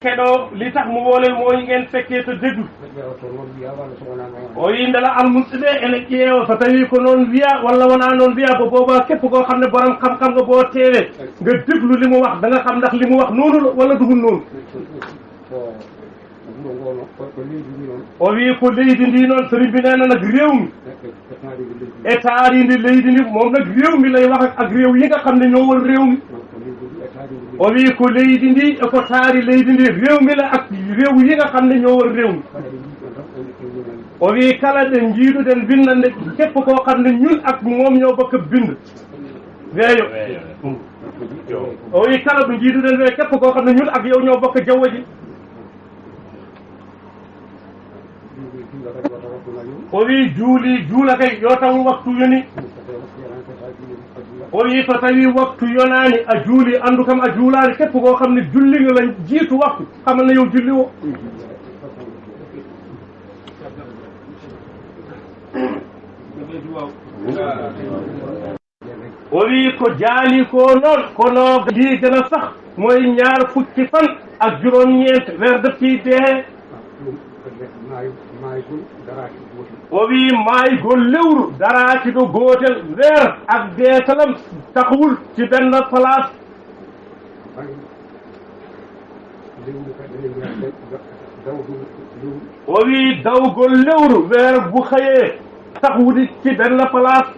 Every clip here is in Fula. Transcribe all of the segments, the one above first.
keɗo li tax mu woolel mooy ngeen fekkee to déglu o wi ndela almuɓe ɓe ene ƴeewa so tawi ko noon wiya walla wona noon wiya bo booba képp koo xam ne borom xam-xam nga boo teewe nga déglu li mu wax da nga xam ndax li mu wax noonu la walla dugul noonu o wi ko leydi ndi noon sëriñ bi nee na nag réew mi e taarindi leydi ndi moom nag réew mi lay wax ak réew yi nga xam ne ñoo wër réew mi o wi ko leydi ndi e ko taari leydi ndi réew mi la ak réew yi nga xam ne ñoo wër réew mi o wi kala ɗe jiiɗuɗen bindande képp koo xam ne ñun ak moom ñoo bokk bind weeyo o wi kala ɗo jiiɗuɗen we képp koo xam ne ñun ak yow ñoo bokk jaww ji o wi juuli juula kay yo taw waktu yoni o wi so tawi waktu yonaani a juuli anndu kam a juulaani képp koo xam ne julli nga la jiitu waktu xamal na yow julli o o wi ko jaali ko noon kono lii gën a sax mooy ñaar fukki fan ak juróom-ñeent weer dëppii dee o wi maaygol lewru daraaki ɗo gootel weer ak deetalam taxawul ci benn place o wi dawgol lewru weer bu xëyee taxawudi ci benn place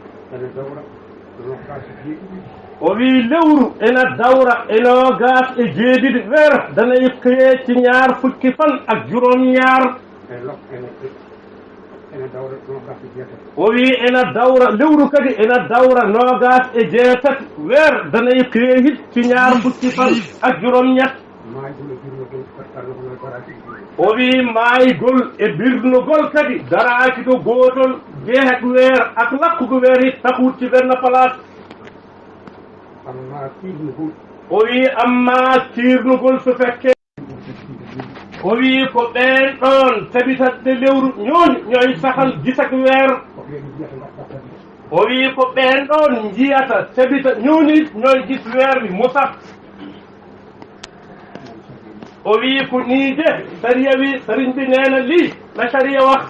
o wi lewru ena dawra eno gaas e jeeɗiɗi weer danay xëyee ci ñaar fukki fan ak juróom-ñaar o wi ena dawra lewru kadi ena dawra noogas e jeetati weer danay xëyee hit ci ñaar fukki fan ak juróom-ñett o wi maaygol e birnugol kadi daraaki ɗo gootol jeehat weer ak lakkugo weer hit taxut ci benn place o wi amma tiirnugol so fekkee o wi ko ɓeen ɗoon tabitatɗe lewru ñooñu ñooy saxal gisak weer o wi ko ɓeen ɗoon njiyata tabita ñooñu it ñooy gis weer wi mu sax o wi ko nii de sariya wi sëriñ bi nee na lii la sariya wax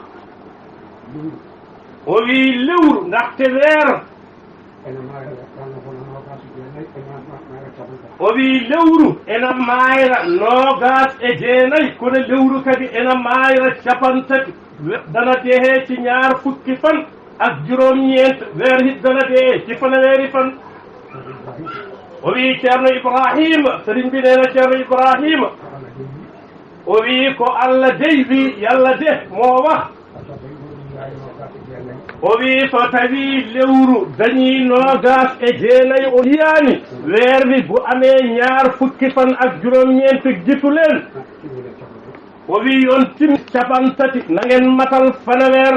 o wi lewru ndaxte weer o wi lewru ena maayra noogas e jeenayi kono lewru kadi ena maayra capantati dana dehee ci ñaar fukki fan ak juróom-ñeent weer hit dana dehee ci fanweeri fan o wi ceerno ibrahima sëriñ bi nee na ceerno ibrahima o wi ko allah dey wi yalla de moo wax o wi so tawi lewru dañi noogas e jeenayi o yiyaani weer wi bu amee ñaar fukki fan ak juróom-ñeent gitu leen o wi yon tim capantati na ngeen matal fanweer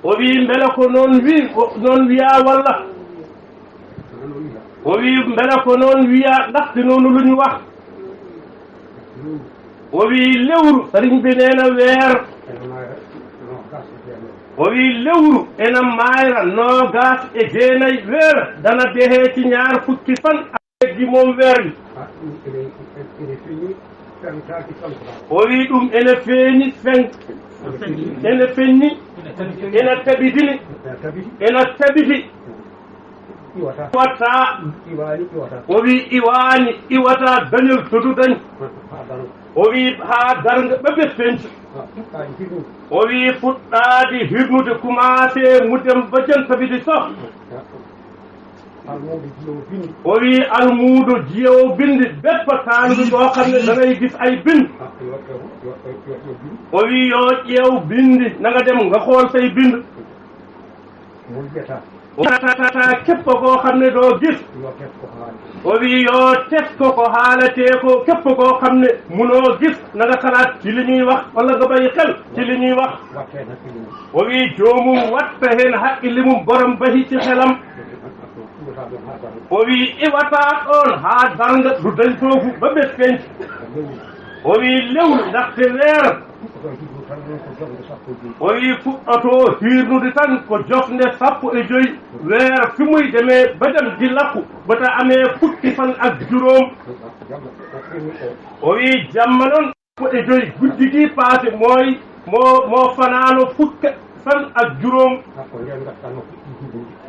o wi mbele ko noon noon wiya walla o wi mbele ko noon wiya ndaxte noonu lu ñu wax o wi lewru sëriñ bi nee na weer o wi lewru ena maayra noogas e jeenayi weer dana dehee ci ñaar fukki fan ak leggi moom weer wi o wi ɗum ene feeñi ene feññi ena tabitini ena tabiti iwata o wi iwata dañol todu dañ o wi haa darnga ɓe fenci o wi fuɗɗaade hirnude commencé mudem bajan tabiti soh o wi almuudo jiyowo bindi beppa taandu ɗo xam ne dangay gis ay bind o wi yo ƴeew bindi nanga dem nga xool say bind o tata képp koo xam ne doo gis o wi yoo test ko haalatee ko képp koo xam ne munoo gis na nga xalaat ci li ñuy wax walla nga bàyyi xel ci li ñuy wax o wi joomum watta heen haqqille mum borom bahi ci xelam o wi iwataa ɗoon haa darnga du dañ foofu ba bés penc o wi lewru ndaxte weer o wi fuɗɗoto hirnude tan ko jofnde 15 weer fi muy demee ba dem di lakku bata amee fukki fan ak juróom o wi jamma noon 15 guddi gi paase mooy moo fanaano fukki fan ak juróom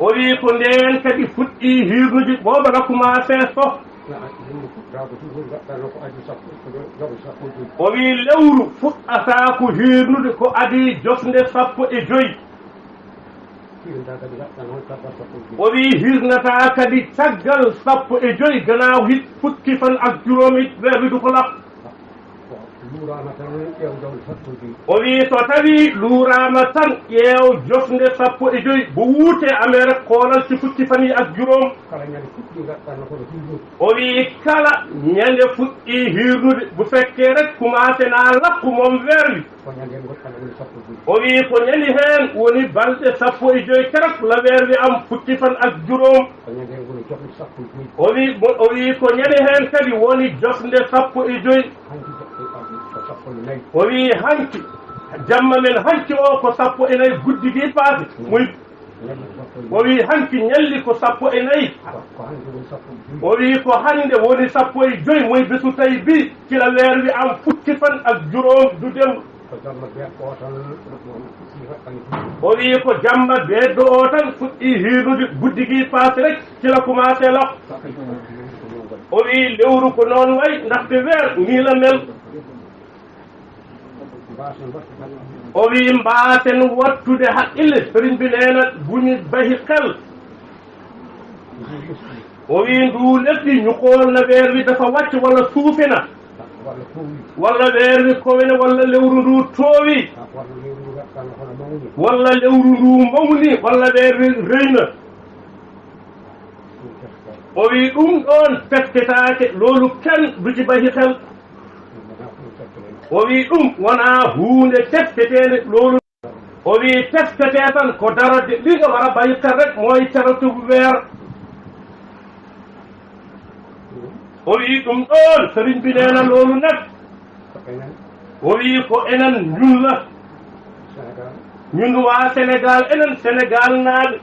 o wi ko ndeen kadi fuɗɗi hirnude booba na commencé sof o wi lewru fuɗɗata ko hirnude ko adi jofnde 15 o wi hirnata kadi caggal 15 gannaaw hit fukki fan ak juróomi weeɓidu ko lakku o wi so tawi luurama tan ƴeew jofnde 15 bo wuute amere koolal ci fukki fani ak juróom o wi kala ñande fuɗɗi hirnude bu fekkee rek commencé na lakku moom weer wi o wi ko ñandi heen woni balɗe 15 kerak la weer wi am fukki fan ak juróom o wi ko ñande heen kadi woni jofnde 15 o wi hanki jamma men hanki o ko 14 guddi gi paase muy o wi hanki ñalli ko 14 o wi ko hande woni 15 muy bisu tawi bi kila weer wi am fukki fan ak juróom du dem o wi ko jamma beeddo o tan fuɗɗi hirnude guddi gi paase rek kila commencé lak o wi lewru ko noon way ndaxte weer nii la mel o wi mbaasen wattude haqqille sëriñ bi nee na bu ñu bayi xel o wi ndu lesdi ñu xool na weer wi dafa wàcc walla suufe na walla weer wi kowe na walla lewru ndu toowi walla lewru ndu mawni walla weer wi rëy na o wi ɗum ɗon fekketaake loolu kenn du ci bayi xel o wi ɗum wonaa huunde tefteteende loolu o wi teftetee tan ko darode ɗi nga wara bayi xel rek mooy caratubu weer o wi ɗum ɗoon sëriñ bi nee na loolu nag o wi ko enen ñun la ñun waa Sénégal enen Sénégal naaɓe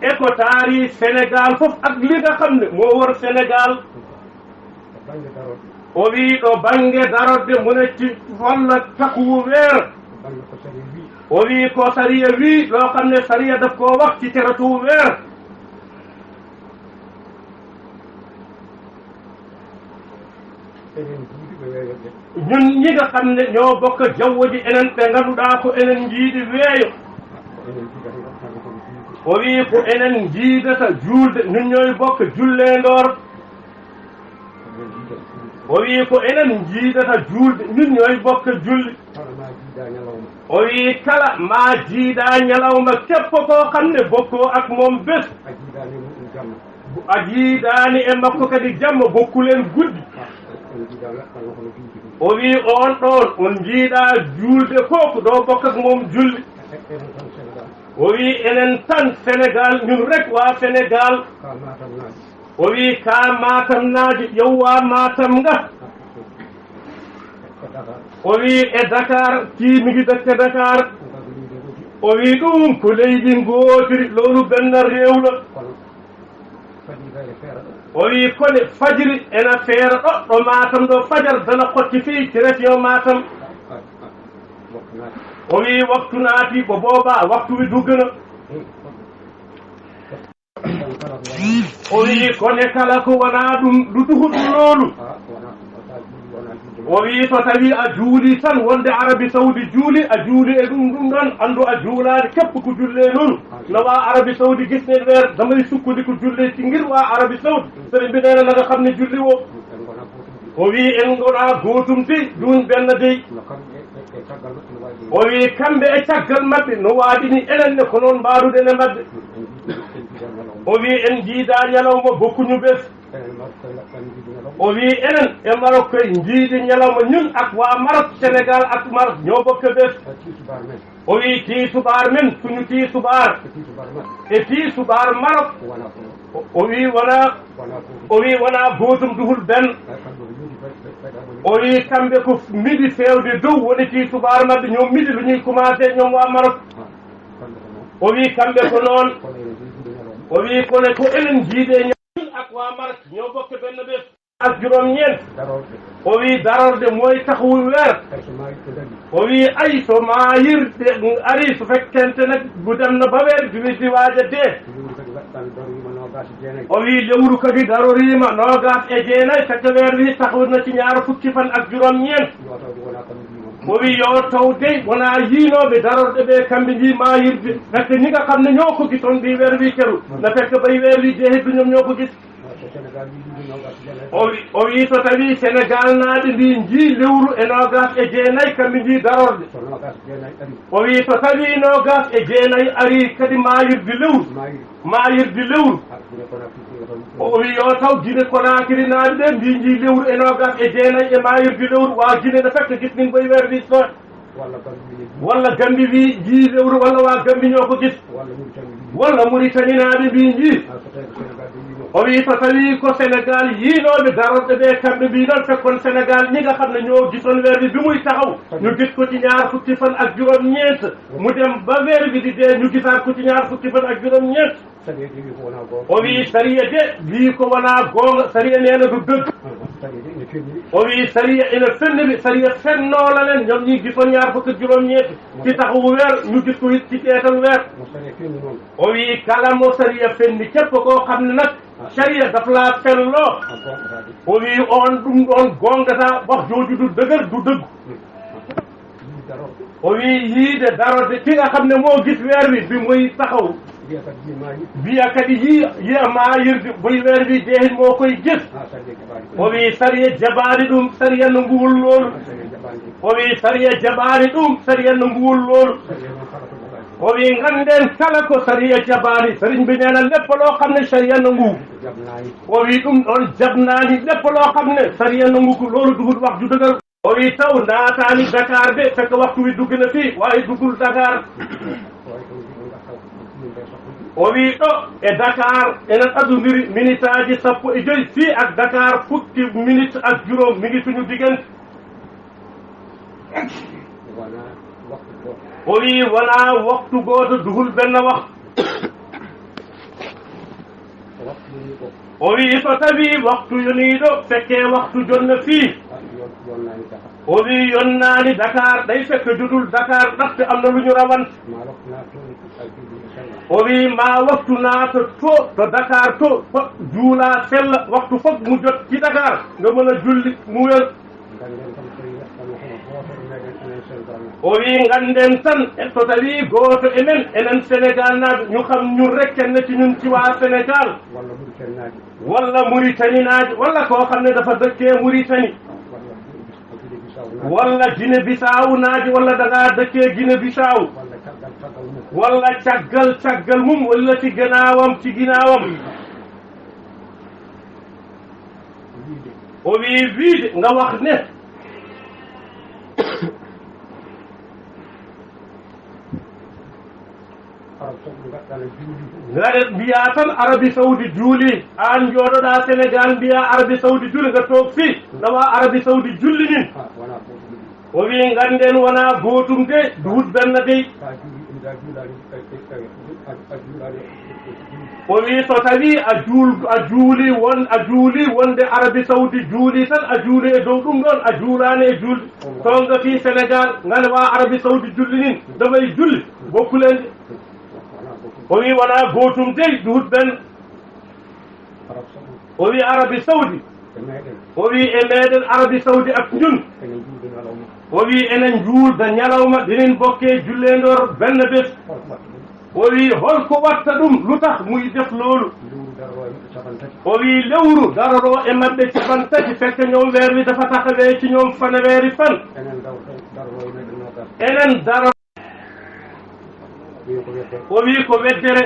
e ko taari Sénégal fof ak li nga xam ne moo war Sénégal o wi ɗo baŋnge darorde mune ci walla takkuwu weer o wi ko sariya wi loo xam ne sariya daf koo wax ci teratuwu weer ñun ñi nga xam ne ñoo bokk jaww ji enen ɓe ngannduɗaa ko enen njiiɗi weeyo o wi ko enen njiidata juulde ñun ñooy bokk julleendoor o wi ko enen jiidata juulde ñun ñooy bokk julli o wi kala ma jiiɗa ñalawma képp koo xam ne bokkoo ak moom bés a jiidaani e makko kadi jamma bokkulen guddi o wi on ɗon on jiiɗa juulde fof ɗo bokk ak moom julli o wi enen tan Sénégal ñun rek waa Sénégal o wi ka Matam naaji ƴewwa Matam nga o wi e Dakar tiimigi dëkk Dakar o wi ɗum ko leydi ngootiri loolu benn réew la o wi kone fajiri ena feera ɗo Matam ɗo fajar dana xotti fii ci région Matam o wi waktu naati bo booba waktu wi duggana o wi kone kala ko wonaa ɗum duduhuɗum loolu o wi so tawi a juuli tan wonde Arabi Saudi juuli a juuli e ɗum ɗon anndu a juulaade képp ko jullee noonu no waa Arabi Saudi gisneen weer damay sukkundi ko jullee ci ngir waa Arabi Saudi sëriñ bi nee na nga xam ne julli wo o wi en gonaa gootum dey duun benn dey o wi kamɓe e caggal maɓɓe no waaɗini enen ne ko noon mbaaruɗen e maɓɓe o wi en jiidaa ñalawma bokkuñu bes o wi enen e Maroc koye jiidi ñalawma ñun ak waa Maroc Sénégal ak Maroc ñoo bokka bes o wi tii suɓaar men suñu tii suɓaar e tii suɓaar Maroc o wi wona gootum duhul benn o wi kamɓe ko midi fewde dow woni ci subaar mabɓe ñoom midi lu ñuy commencé ñoom waa Maroc o wi kamɓe ko noon o wi kono ko enen jiide ñamin ak waa Maroc ñoo bokke benn bés ak juróom-ñeent o wi darorde mooy taxawu weer o wi ay so maayirde ari su fekkente nag bu dem na ba weer di waaja dee o wi lewru kadi daroriima noogaas e jeenayi fekk weer wi taxaw na ci ñaar fukki fan ak juróom-ñeent o wi yo taw dey wonaa yiinooɓe darorɗe ɓe kamɓe njii maayirde fekk ñi nga xam ne ñoo ko gisoon mbi weer wi keru na fekk bay weer wi dee heddu ñoom ñoo ko gis o wi so tawi Sénégal naaɓe mbi njii lewru e noogas e jeenayi kamɓe njii darorde o wi so tawi noogas e jeenayi ari kadi maayirde lewru o wi yo taw Guinée Conakry naaɓe ɓe mbi njii lewru e noogas e jeenayi e maayirde lewru wa Guinée no fekk gisnin boye weer wi ɗo walla Gambi wi njii lewru walla wa Gambi ñoo ko gis walla Mauritanie naaɓe mbi njii o wi so tawi ko Sénégal yiinooɓe darorɗe ɓe kamɓe mbi noon fekkon Sénégal ñi nga xam ne ñoo gisoon weer bi muy taxaw ñu gis ko ci ñaar fukki fan ak juróom-ñeent mu dem ba weer bi di dee ñu gisaat ko ci ñaar fukki fan ak juróom-ñeent o wi sariya de bii ko wonaa goonga sariya nee na du dëgg o wi sariya ina fenniɓe sariya fennoola len ñoom ñi gisoon ñaar fukki juróom-ñeent ci taxawu weer ñu gis ko ci teetal weer o wi kala mo sariya fenni képp koo xam ne nag sariya daf laa felloo o wi on ɗum ɗon gongata wax jooju du dëgër du dëgg o wi yiide darode ki nga xam ne moo gis weer wi bi muy taxaw biya kadi yiya maayirde boy weer wi deehin moo koy gis o wi sariya jaɓaani ɗum sariya no nguwol loolu o wi sariya jaɓaani ɗum sariya no nguwol loolu o wi nganden kala ko sariya jaɓaani sariñ bi nee na lépp loo xam ne sariya nangu o wi ɗum ɗon jabnaani lépp loo xam ne sariya nangu ko loolu dugul wax ju dëgër o wi taw naataani Dakar de fekk waxtu wi dugg na fii waaye duggul Dakar o wi ɗo e Dakar enen adondiri minute aji 15 fii ak Dakar fukki minute ak juróom mi ngi suñu diggante o wi wonaa waxtu gooto duhul benn waxtu o wi so tawi waxtu yoniiɗo fekkee waxtu jonna fii o wi yonnaani Dakar ɗay fekk judul Dakar ɗatte am na lu ñu rawant o wi ma waxtu naata to Dakar to juulaa sella waxtu fof mu jot ci Dakar nga mën a julli mu wér o wi nganden tan so tawi gooto enen Sénégal naaɓe ñu xam ñun rek kenn ci ñun ci waa Sénégal walla Mauritanie naaɓe walla koo xam ne dafa dëkkee Mauritanie walla Guinée Bissau naaɓe walla dangaa dëkkee Guinée Bissau walla caggal mum walla ci ginnaawam o wi wiide nga wax ne ngaɗe mbiya tan Arabie Saoudi juuli an jooɗoɗa Sénégal mbiya Arabie Saoudi juuli nga toog fii nawa Arabie Saoudi julli nin o wi nganden wona gootum de duhut benn dey o wi so tawi a juuli wonde Arabie Saoudi juuli tan a juuli e dow ɗum ɗon a juulani e julde tonga fii Sénégal ngane wa Arabie Saoudi julli nin damay julli bokkulende o wi wona gootum dey duhut benn o wi Arabie Saoudi o wi e meɗen Arabie Saoudi ak ñun o wi enen juulda ñalawma ɗinin bokke jullendor benn bés o wi holko watta ɗum lu tax muy def loolu o wi lewru daroro e maɓɓe capan tati fekk ñoom weer wi dafa taxawee ci ñoom fanweeri fan enen daro o wi ko weddere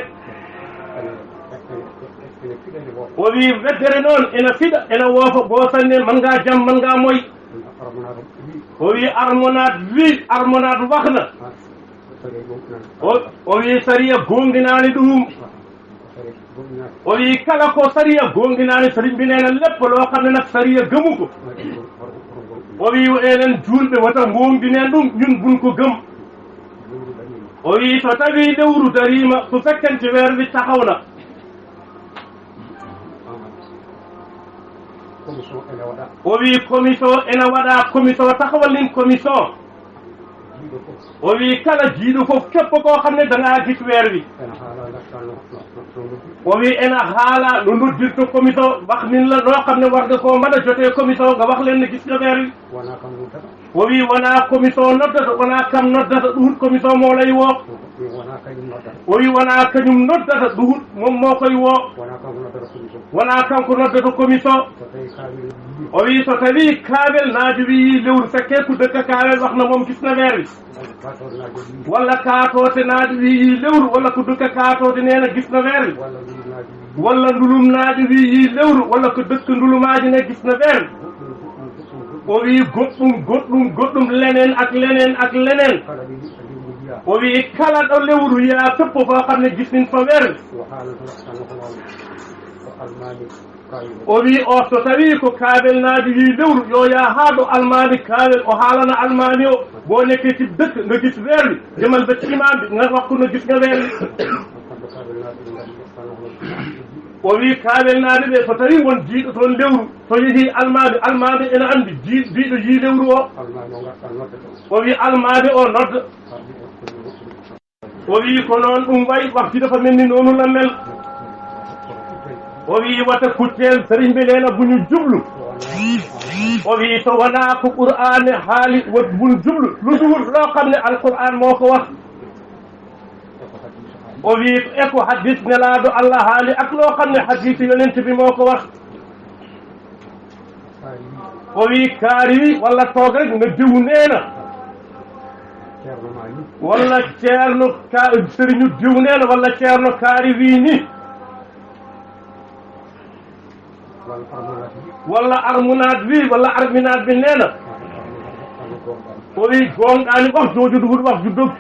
o wi weddere noon ena fiɗa ena woofa goosanne man ngaa jam man ngaa moy o wi armonade waxna o wi sariya gonginaani ɗum o wi kala ko sariya gonɗinaani sëriñ bi nee na lépp loo xam ne nag sariya gëmu ko o wi enen julɓe wata gonɗineen ɗum ñun bun ko gëm o wi so tawi lewru darima so fekkente weer wi taxawna o wi commission ene waɗa commission taxawalin commission o wi kala jiiɗo fof képp koo xam ne da ngaa gis weer wi o wi ena haala no noddirto commission wax min la noo xam ne war nga koo mën a jotee commission nga wax leen ne gis nga weer wi o wi wonaa commission noddata wonaa kam noddata ɗuhut commission moo lay woo o wi wonaa kañum noddata ɗuhut moom moo koy woo wonaa kanko noddata commission o wi so tawi kaawel naajo wi lewru fekkee ku dëkka kaawel wax na moom gis na weer wi walla kaatoote naajo wi lewru walla ko dëkka kaatoote nee na gis na weer wi walla ndulum naajo wi lewru walla ko dëkk ndulumaaji ne gis na weer wi o wi goɗɗum leneen ak leneen ak leneen o wi kala ɗo lewru yaa fépp foo xam ne gis nin fa weer wi o wi o so tawi ko kaabel naaji wi lewru yo yaa haa ɗo almaami kaabel o haalana almaami o boo nekkee ci dëkk nga gis weer wi demal ba ci imaam bi nga wax ko no gis nga weer wi o wi kaabel naaɓe ɓe so tawi won jiiɗo toon lewru so yehii almaami ene anndi jiiɗo yii lewru o o wi almaami o nodda o wi ko noon ɗum wayi wakti dafa mel ni noonu la mel o wi wata kucceel sëriñ bi neena bu ñu jublu o wi so wonaa ko qur'ane haali wat bun jublu lu duwul loo xam ne alqur'an moo ko wax o wi e ko hadis nelaaɗo allah haali ak loo xam ne hadise yonent bi moo ko wax o wi kaari wi walla toog rek nga diw neena walla ceerno sëriñu diw neena walla ceerno kaari wi ni walla armunaat wi walla arminaat bi neena o wi gonɗaani wax jooju duhut wax ju dog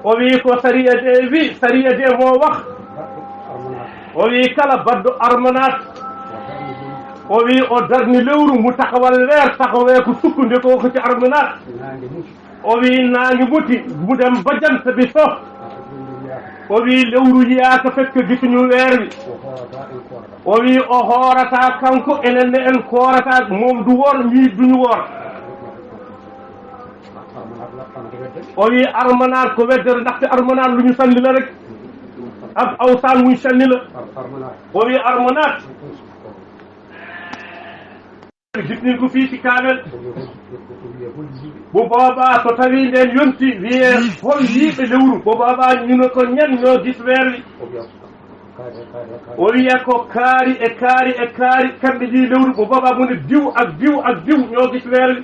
o wi ko sariya de wi sariya de moo wax o wi kala baddo armanat o wi o darni lewru mu taxawal weer taxawee ko sukkunde ko ci armanat o wi naangi muti mu dem ba jant bi so o wi lewru yiyaaka fekk gisuñu weer wi o wi o hoorata kanko enen ne en koorata moom du woor ñii duñu woor o wi armanat ko weddere ndaxte armanat lu ñu sanni la rek ak awsaan muñ sanni la o wi armanat gis nañ ko fii ci kaamel bu boobaa so tawi nden yonti wiye hol yiiɓe lewru bu boobaa ñu ne ko ñan ñoo gis weer wi o wiya ko kaari e kaari e kaari kamɓe ɗi lewru bu boobaa mu ne diw ak diw ak diw ñoo gis weer wi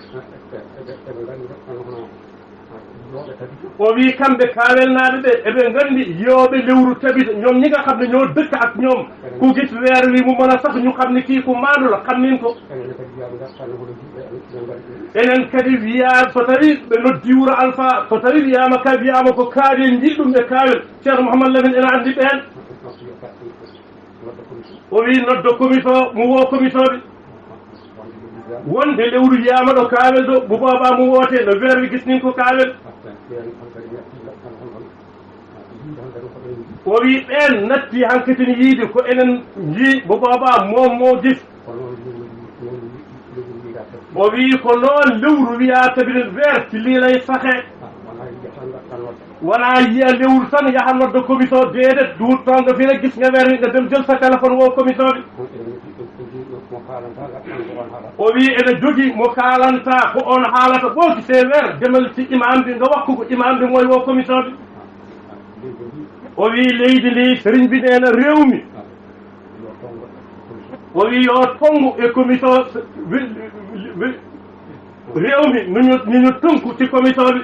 o wi kamɓe kaawelnaaɓe ɓe eɓe nganndi yiyooɓe lewru tabita ñoom ñi nga xam ne ñoo dëkk ak ñoom ku gis weer wi mu mën a sax ñu xam ne kii ku maandu la xam nin ko enen kadi wiyaa so tawi ɓe noddi wuro alpha so tawi wiyaama ka wiyaama ko kaari en njii ɗum e kaawel ceerno mouhamadou lamin ene anndi ɓeen o wi noddo commission mo woo commission ɓe wonde lewru yiyaama ɗo kaawel ɗo mo boobaa mo woote no weer wi gis nin ko kaawel o wi ɓeen natti hankkatini yiide ko enen njii mo boobaa moom moo gis o wi ko noon lewru wiyaa tabinen weer ci lii lay saxee wonaa yiya lewru tan yaha nodda commission deedet duut toon nga fi rek gis nga weer wi nga dem jël sa téléphone woo commission bi o wi ene jogii mo kaalanta ko on haalata boo gisee weer demal ci imam bi nga wax ko imam bi mooy woo commission bi o wi leydi ndi sëriñ bi nee na réew mi o wi yo tongu e commission réew mi ni ñu tënku ci commission bi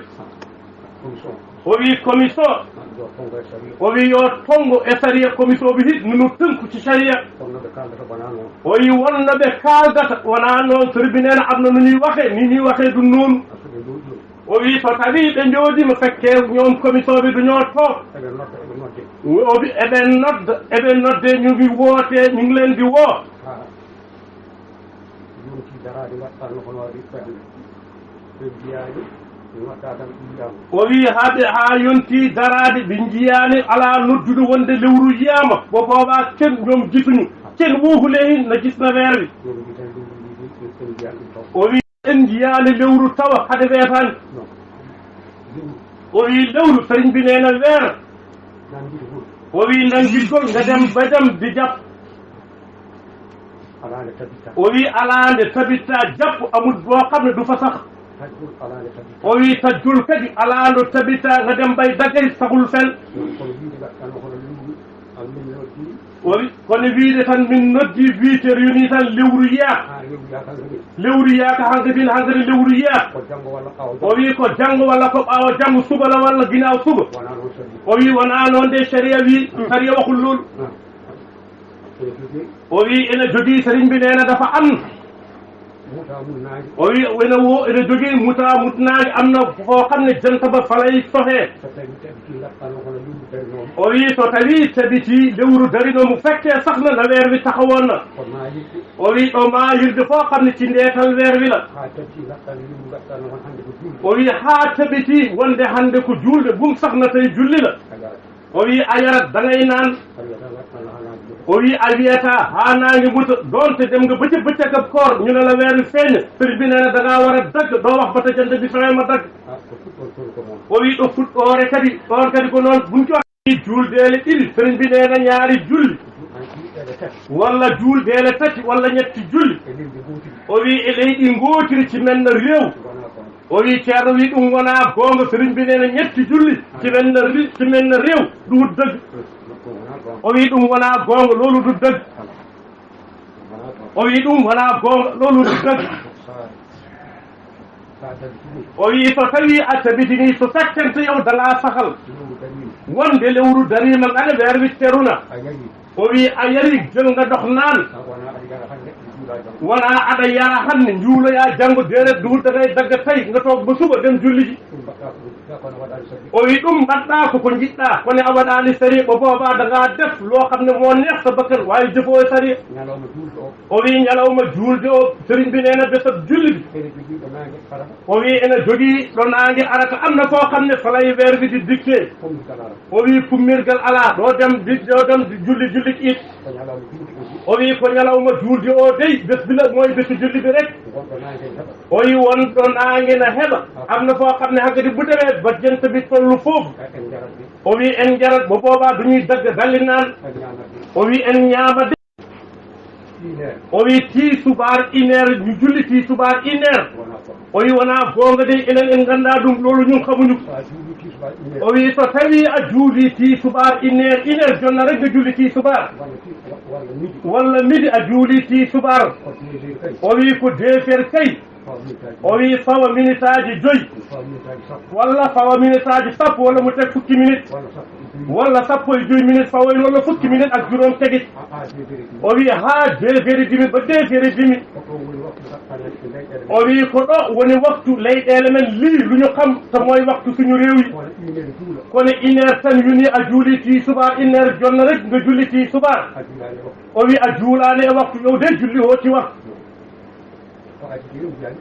o wi commission o wi yo tongu e sariya commission bi hit ni ñu tënku ci sariya o wi wonno ɓe kaaldata wonaa noon sëriñ bi nee na am na nu ñuy waxee ni ñuy waxee du noonu o wi so tawi ɓe njoodima fekkee ñoom commission bi du ñoo toog obi eɓen nodde ñu ngi woote ñu ngi leen di woo o wi haaɓe haa yonti daraade ɓe jiyaani alaa noddude wonde lewru yiyama bo boobaa ken ñoom gisuñu ken wuuhule hin no gisna weer wi o wi en jiyaani lewru tawa hade weetaani o wi lewru sëriñ bi neena weer o wi nangirgol nga dem ba dem di jàpp o wi alaande tabitta jàpp amul boo xam ne du fa sax o wi tajjul kadi alaando tabitta nga dem bay daggay saxul fen o wi kono wiide tan min noddi 8 heures yoni tan lewru yaaka hankadin hankadi lewru yaaka o wi ko janngo walla ko ɓaawa janngo suba la walla ginaaw suba o wi wonaa noon de sharia wi sharia waxul loolu o wi ene jogii sëriñ bi neena dafa am o wi ene jogii muta mutnaange am na foo xam ne jant ba falay soxee o wi so tawi tabiti lewru darino mu fekkee sax na weer wi taxawoon na o wi ɗo maayirde foo xam ne ci ndeetal weer wi la o wi haa tabiti wonde hannde ko julde bum sax na tawi julli la o wi a yarat dangay naan o wi a wiyata haa naange muta doonte dem nga bëccëg ab koor ñu ne la weer wi feeñ sëriñ bi nee na da ngaa war a dagg doo wax ba ta jant bi fee ma dagg o wi ɗo fuɗɗoore kadi ɗon kadi ko noon buñ ko waxi juuldeele ɗiɗi sëriñ bi nee na ñaari julli walla juuldeele tati walla ñetti julli o wi e leydi ngootiri ci men na réew o wi ceerno wi ɗum wonaa goonga sëriñ bi nee na ñetti julli ci men na réew ɗum dëgg o wi ɗum wonaa goonga loolu du dëgg o wi ɗum wonaa goonga loolu du dëgg o wi so tawi a tabitini so fekkente yow dangaa saxal wonde lewru dariima ngane weer wi teruna o wi a yari jël nga dox naan wonaa aɗa yara hannde njuuloyaa janngo déedéet duwul da ngay dagga tay nga toog ba suba dem julli ji o wi ɗum mbaɗɗaa koko jiɗɗaa kono a waɗaani sari bo boobaa da ngaa def loo xam ne moo neex sa bakkan waawi jëfoo sari o wi ñalawma juulde o sëriñ bi nee na besat julli bi o wi ene jogii ɗo naange arata am na koo xam ne falay weer bi di dikkee o wi pummirgal alaa ɗo dem di julli it o wi ko ñalawma juulde o dey bés bi la mooy bési julli bi rek o wi won ɗo naange na heɓa am na foo xam ne hakkadi bu demee ba jant bi tollu foofu o wi en jarat bo boobaa duñuy dagg dalli naan o wi en ñaama de o wi tii subaar 1 heure ñu julli tii subaar 1 heure o wi wonaa goonga de enen en nganndaa ɗum loolu ñun xamuñu o wi so tawi a juuli tii subaar 1 heure jonna rek nga julli tii subaar walla midi a juuli tii subaar o wi ko 2 heures kay o wi fawa minute aji 5 walla fawa minute aji 10 walla mo teg 50 minutes walla 15 minutes fawoyn walla 50 minutes ak juróom tegit o wi haa 2 heures demi ba 2 heures demi o wi ko ɗo woni waktu leyɗeele men lii lu ñu xam te mooy waktu suñu réew yi kono 1 heure tan yuni a juuli tii subaar 1 heure jonna rek nga julli tii subaar o wi a juulaani e waktu yow de julli ho ci waktu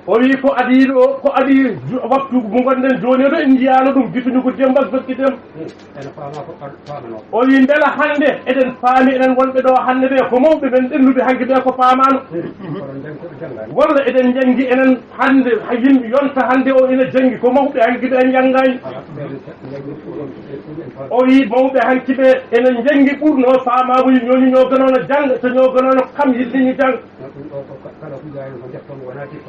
o wi ko adi ɗo ko adi waktu mo gonɗen jooni ɗo en jiyaano ɗum gisuñu ko dembal bakki dem o wi mbela hannde eɗen paami enen wonɓe ɗo hannde ɓe ko mawɓe men ɗennude hanki ɓe ko paamaano walla eɗen janngi enen hannde yimɓe yonta hannde o ina janngi ko mawɓe hanki ɓe janngaani o wi mawɓe hanki ɓe enen janngi ɓurnoo faamaamuji ñooñu ñoo ganono jannga to ñoo ganono kam yilliñi jannga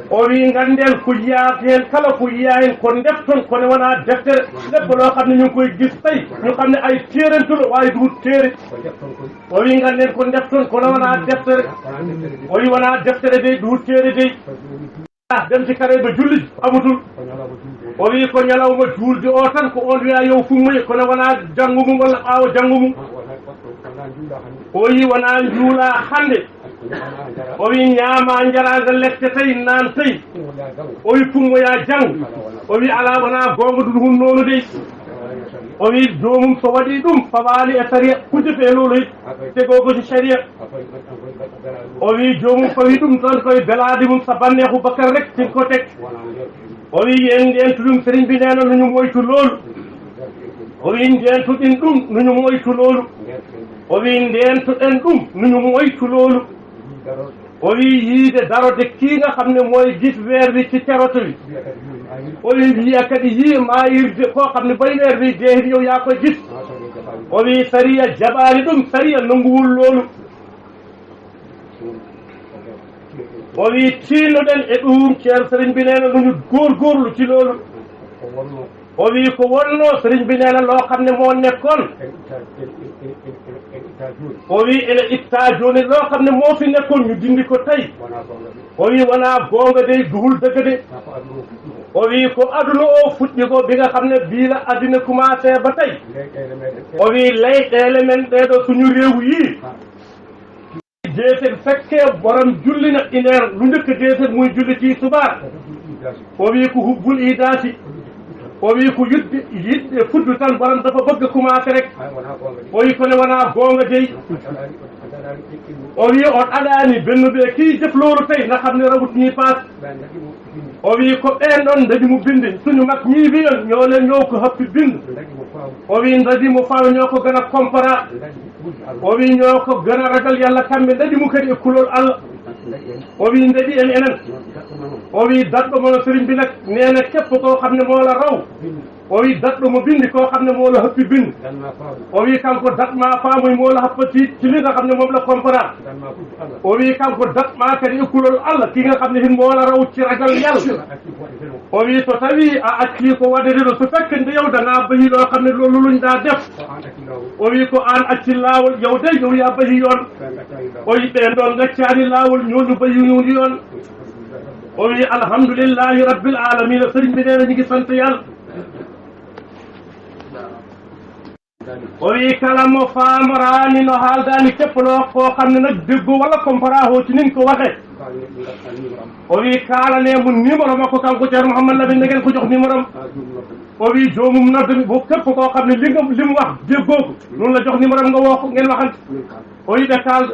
o wi ngannden ko yiyaata heen kala ko yiyaa heen ko ndefton kono wonaa deftere lebbo loo xam ne ñu ngi koy gis tay ñu xam ne ay téerentuɗo waawi duut téere o wi ngannden ko ndefton kono wonaa deftere o wi wonaa deftere dey duut téere dey dem ci kare ba julli amatul o wi ko ñalawma juulde o tan ko on wiya yow fummoye kono wonaa janngu mum walla ɓaawa janngu mum o wi wonaa njuulaa hannde o wi ñaama njaraanga lette tawi naan tawi o wi fummoyaa janngu o wi alaa wonaa goonga ɗum hun noonu dey o wi joomum so waɗi ɗum fawaali e sariya kujjete lolu tegoo ko ci sharia o wi joomum fawi ɗum tan koye belaade mum so banneehu bakar rek tin ko teg o wi yen ndeentu ɗum sérigne bi nee na nu ñu moytu loolu o wi ndeentuɗen ɗum nu ñu moytu loolu o wi ndeentuɗen ɗum nu ñu moytu loolu o wi yiide darode kii nga xam ne mooy gis weer wi ci keroto wi o wi wiya kadi yii maayirde koo xam ne bay weer wi deedi yow yaa koy gis o wi sariya jaɓaani ɗum sariya nanguwul loolu o wi tiinnoɗen e ɗum ceerno sérigne bi nee na nu ñu góorgóorlu ci loolu o wi ko wonno sérigne bi nee na loo xam ne moo nekkoon o wi ene ittaa jooni loo xam ne moo fi nekkoon ñu dindi ko tey o wi wonaa goonga dey duhul dëgg de o wi ko aduna o fuɗɗi ko bi nga xam ne bii la addina commencé ba tey o wi leyɗeele men ɗeeɗo suñu réew yii deeset fekkee borom julli na ineer lu njëkk deeset muy julli ci subaar o wi ko hubbul idaasi o wi ko yiɗɗe fuddu tan borom dafa bëgg commencé rek o wi ko ne wonaa goonga dey o wi on aɗaani bennuɓe kii def loolu tey na xam ne rawut ñii paas o wi ko ɓeen ɗon ndadi mo binde suñu mag ñii wiyon ñoo leen ñoo ko happi binde o wi ndadi mo faw ñoo ko gën a compara o wi ñoo ko gën a ragal yàlla kamɓe ndadi mo kadi e kulol Allah o wi ndadi en enen o wi daɗɗo mono sérigne bi nag nee na képp koo xam ne moo la raw o wi daɗɗo mo bindi koo xam ne moo la happi binde o wi kanko datma faamuy moo la happati ci li nga xam ne moom la compara o wi kanko datma kadi e kulol Allah ki nga xam ne hin moo la raw ci ragal yàlla o wi so tawi a accii ko waɗede ɗo so fekkente yow dangaa bayi ɗoo xam ne loolu luñ daa def o wi ko aan acci laawol yow dey yow yaa bayi yoon o wi ɓeen ɗoon gaccaani laawol ñooñu bayiyundi yoon o wi alhamdulillahi rabbil alamina sérigne bi nee na ñu ngi sant yàlla o wi kala mo faamaraani no haaldaani keppaloo koo xam ne nag déggo walla compara ho ci nin ko waxe o wi kaalane mo numéro makko kanko ceerno Mouhamadou Nabi ndegen ko jox numéro am o wi joomum noddami bo képp koo xam ne li mu wax déggoo ko noonu la jox numéro am nga woo ko ngeen waxante o wi ɓe kaalda